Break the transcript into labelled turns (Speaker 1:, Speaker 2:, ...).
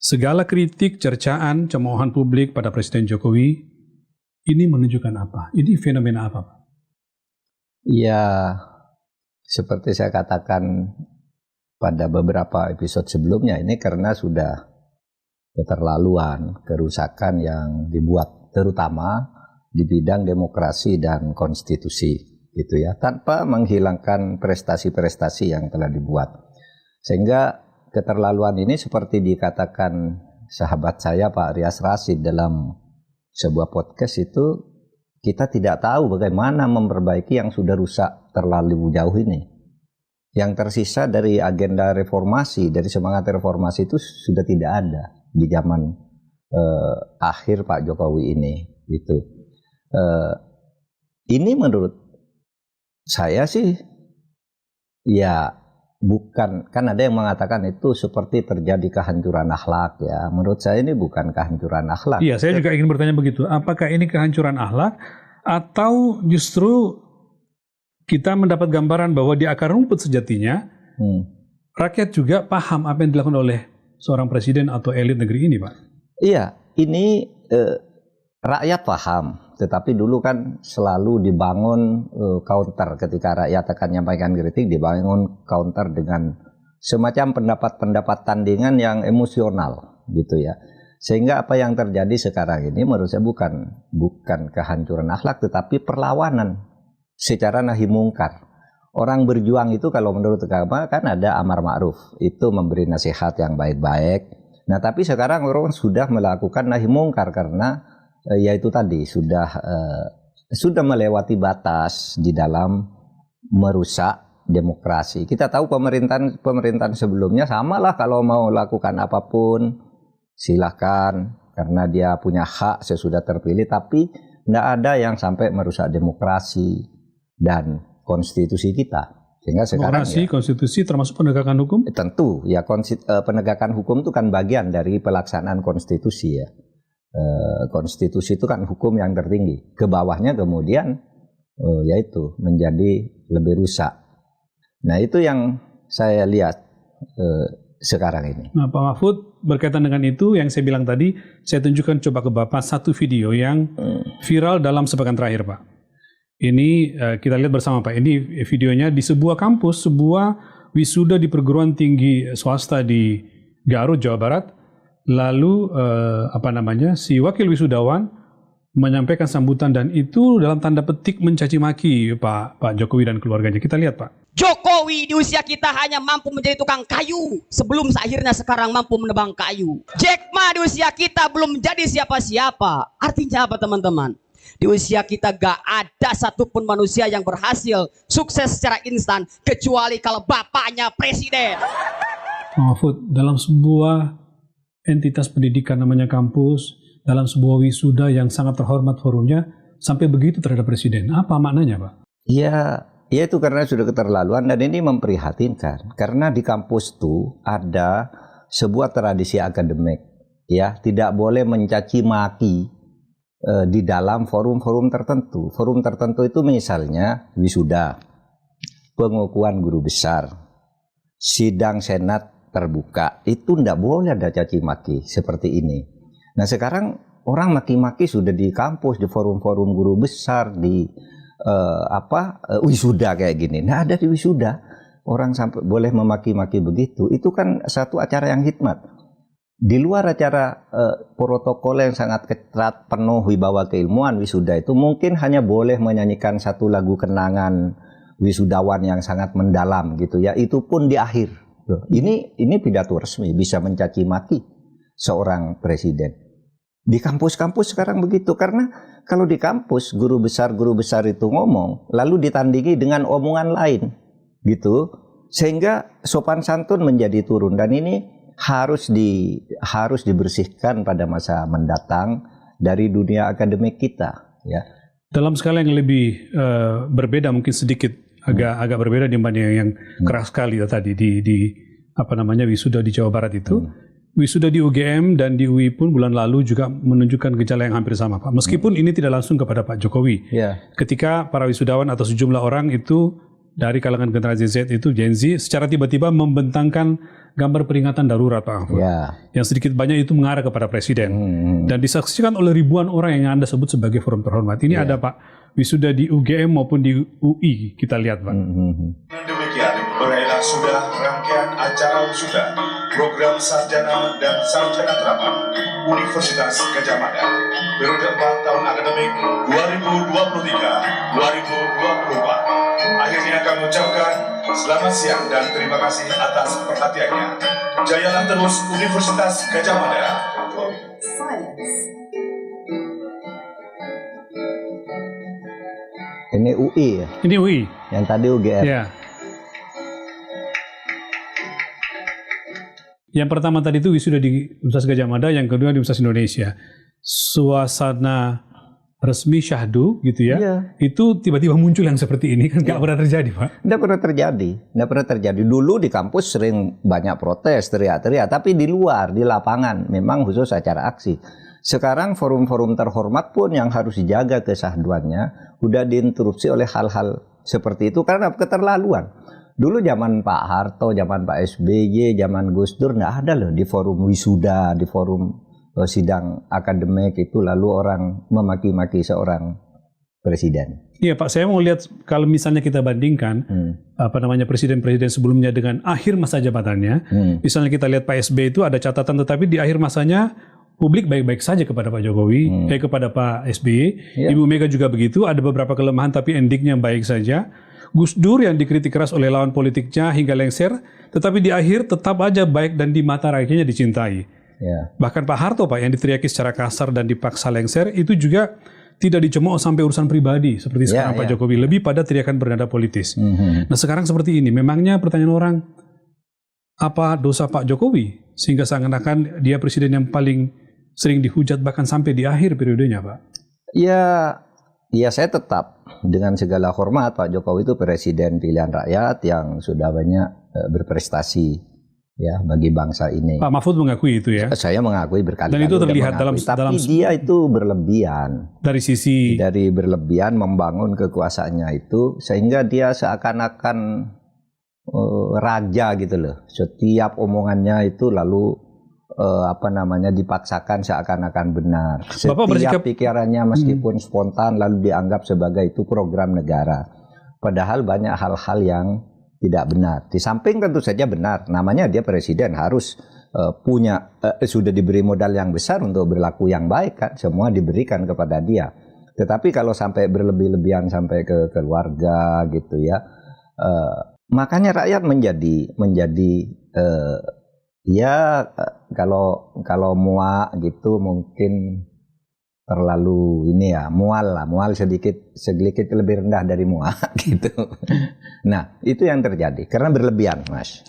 Speaker 1: Segala kritik, cercaan, cemoohan publik pada Presiden Jokowi, ini menunjukkan apa? Ini fenomena apa, Pak?
Speaker 2: Ya, seperti saya katakan pada beberapa episode sebelumnya, ini karena sudah keterlaluan kerusakan yang dibuat, terutama di bidang demokrasi dan konstitusi, gitu ya, tanpa menghilangkan prestasi-prestasi yang telah dibuat. Sehingga keterlaluan ini seperti dikatakan sahabat saya Pak Rias Rasid dalam sebuah podcast itu, kita tidak tahu bagaimana memperbaiki yang sudah rusak terlalu jauh ini. Yang tersisa dari agenda reformasi, dari semangat reformasi itu sudah tidak ada di zaman akhir Pak Jokowi ini, gitu. Ini menurut saya sih, ya bukan, kan ada yang mengatakan itu seperti terjadi kehancuran akhlak ya. Menurut saya ini bukan kehancuran akhlak.
Speaker 1: Iya, saya juga ingin bertanya begitu. Apakah ini kehancuran akhlak atau justru kita mendapat gambaran bahwa di akar rumput sejatinya rakyat juga paham apa yang dilakukan oleh seorang presiden atau elit negeri ini, Pak?
Speaker 2: Iya, ini rakyat paham. Tetapi dulu kan selalu dibangun counter ketika rakyat akan menyampaikan kritik, dibangun counter dengan semacam pendapat-pendapat tandingan yang emosional, gitu ya. Sehingga apa yang terjadi sekarang ini menurut saya bukan kehancuran akhlak, tetapi perlawanan secara nahi mungkar. Orang berjuang itu kalau menurut agama kan ada amar ma'ruf, itu memberi nasihat yang baik-baik. Nah, tapi sekarang orang sudah melakukan nahi mungkar karena yaitu tadi sudah melewati batas di dalam merusak demokrasi. Kita tahu pemerintahan sebelumnya samalah, kalau mau lakukan apapun silakan karena dia punya hak sesudah terpilih, tapi tidak ada yang sampai merusak demokrasi dan konstitusi kita. Sehingga sekarang
Speaker 1: demokrasi, konstitusi termasuk penegakan hukum?
Speaker 2: Tentu ya, penegakan hukum itu kan bagian dari pelaksanaan konstitusi ya. Konstitusi itu kan hukum yang tertinggi, ke bawahnya kemudian yaitu menjadi lebih rusak. Nah, itu yang saya lihat sekarang ini.
Speaker 1: Nah, Pak Mahfud, berkaitan dengan itu yang saya bilang tadi, saya tunjukkan coba ke Bapak satu video yang viral dalam sepekan terakhir, Pak. Ini kita lihat bersama, Pak. Ini videonya di sebuah kampus, sebuah wisuda di perguruan tinggi swasta di Garut, Jawa Barat. Lalu si wakil wisudawan menyampaikan sambutan, dan itu dalam tanda petik mencaci maki Pak Jokowi dan keluarganya. Kita lihat, Pak.
Speaker 3: Jokowi di usia kita hanya mampu menjadi tukang kayu sebelum akhirnya sekarang mampu menebang kayu. Jack Ma di usia kita belum menjadi siapa-siapa. Artinya apa, teman-teman? Di usia kita gak ada satupun manusia yang berhasil sukses secara instan kecuali kalau bapaknya presiden.
Speaker 1: Mahfud, dalam sebuah entitas pendidikan namanya kampus, dalam sebuah wisuda yang sangat terhormat forumnya, sampai begitu terhadap presiden. Apa maknanya, Pak?
Speaker 2: Ya itu karena sudah keterlaluan, dan ini memprihatinkan. Karena di kampus itu ada sebuah tradisi akademik, ya, tidak boleh mencaci maki di dalam forum-forum tertentu. Forum tertentu itu misalnya wisuda, pengukuhan guru besar, sidang senat terbuka, itu tidak boleh ada caci maki seperti ini. Nah, sekarang orang maki-maki sudah di kampus, di forum-forum guru besar, di wisuda kayak gini. Nah, ada di wisuda orang sampai boleh memaki-maki begitu. Itu kan satu acara yang hikmat. Di luar acara protokol yang sangat ketat, penuh wibawa keilmuan, wisuda itu mungkin hanya boleh menyanyikan satu lagu kenangan wisudawan yang sangat mendalam gitu ya. Itu pun di akhir. Ini pidato resmi, bisa mencaci maki seorang presiden. Di kampus-kampus sekarang begitu, karena kalau di kampus guru besar itu ngomong lalu ditandingi dengan omongan lain gitu, sehingga sopan santun menjadi turun, dan ini harus dibersihkan pada masa mendatang dari dunia akademik kita ya.
Speaker 1: Dalam skala yang lebih berbeda, mungkin sedikit agak berbeda dibanding yang keras sekali tadi di wisuda di Jawa Barat itu. Wisuda di UGM dan di UI pun bulan lalu juga menunjukkan gejala yang hampir sama, Pak. Meskipun ini tidak langsung kepada Pak Jokowi. Ketika para wisudawan atau sejumlah orang itu dari kalangan generasi Z itu Gen Z secara tiba-tiba membentangkan gambar peringatan darurat Pak Mahfud.
Speaker 2: Ya.
Speaker 1: Yang sedikit banyak itu mengarah kepada presiden. Dan disaksikan oleh ribuan orang yang Anda sebut sebagai forum terhormat. Ini ada Pak wisuda di UGM maupun di UI, kita lihat Pak.
Speaker 4: Demikian, berakhirlah sudah rangkaian acara wisuda program sarjana dan sarjana terapan Universitas Gadjah Mada periode 4 tahun akademik 2023-2024. Akhirnya kami ucapkan selamat siang dan terima kasih atas perhatiannya. Jayalah terus Universitas Gadjah Mada.
Speaker 2: Ini UI ya,
Speaker 1: Ini UI.
Speaker 2: yang tadi UGM.
Speaker 1: Ya. Yang pertama tadi itu wisuda di Universitas Gadjah Mada, yang kedua di Universitas Indonesia. Suasana resmi syahdu gitu ya.
Speaker 2: Iya.
Speaker 1: Itu tiba-tiba muncul yang seperti ini kan nggak pernah terjadi Pak.
Speaker 2: Nggak pernah terjadi. Dulu di kampus sering banyak protes, teriak-teriak, tapi di luar, di lapangan, memang khusus acara aksi. Sekarang forum-forum terhormat pun yang harus dijaga kesahduannya, udah diinterupsi oleh hal-hal seperti itu karena keterlaluan. Dulu zaman Pak Harto, zaman Pak SBY, zaman Gus Dur, nggak ada loh di forum wisuda, di forum sidang akademik itu lalu orang memaki-maki seorang presiden.
Speaker 1: Iya Pak, saya mau lihat kalau misalnya kita bandingkan presiden-presiden sebelumnya dengan akhir masa jabatannya. Misalnya kita lihat Pak SBY itu ada catatan, tetapi di akhir masanya publik baik-baik saja kepada Pak Jokowi, kepada Pak SBY. Ibu Mega juga begitu, ada beberapa kelemahan tapi endingnya baik saja. Gus Dur yang dikritik keras oleh lawan politiknya hingga lengser, tetapi di akhir tetap aja baik dan di mata rakyatnya dicintai.
Speaker 2: Ya.
Speaker 1: Bahkan Pak Harto Pak yang diteriaki secara kasar dan dipaksa lengser itu juga tidak dicemooh sampai urusan pribadi seperti sekarang Pak Jokowi, lebih pada teriakan bernada politis. Nah sekarang seperti ini, memangnya pertanyaan orang, apa dosa Pak Jokowi sehingga seakan-akan dia presiden yang paling sering dihujat bahkan sampai di akhir periodenya Pak?
Speaker 2: Ya saya tetap dengan segala hormat Pak Jokowi itu presiden pilihan rakyat yang sudah banyak berprestasi ya bagi bangsa ini.
Speaker 1: Pak Mahfud mengakui itu ya?
Speaker 2: Saya mengakui berkali-kali.
Speaker 1: Dan itu terlihat
Speaker 2: tapi dia itu berlebihan.
Speaker 1: Dari sisi?
Speaker 2: Dari berlebihan membangun kekuasaannya itu sehingga dia seakan-akan raja gitu loh. Setiap omongannya itu lalu dipaksakan seakan-akan benar. Setiap pikirannya meskipun spontan lalu dianggap sebagai itu program negara. Padahal banyak hal-hal yang tidak benar. Di samping tentu saja benar, namanya dia presiden harus sudah diberi modal yang besar untuk berlaku yang baik kan, semua diberikan kepada dia. Tetapi kalau sampai berlebih-lebihan sampai ke keluarga gitu ya, makanya rakyat menjadi kalau muak gitu mungkin terlalu mual sedikit lebih rendah dari muak gitu. Nah itu yang terjadi karena berlebihan Mas.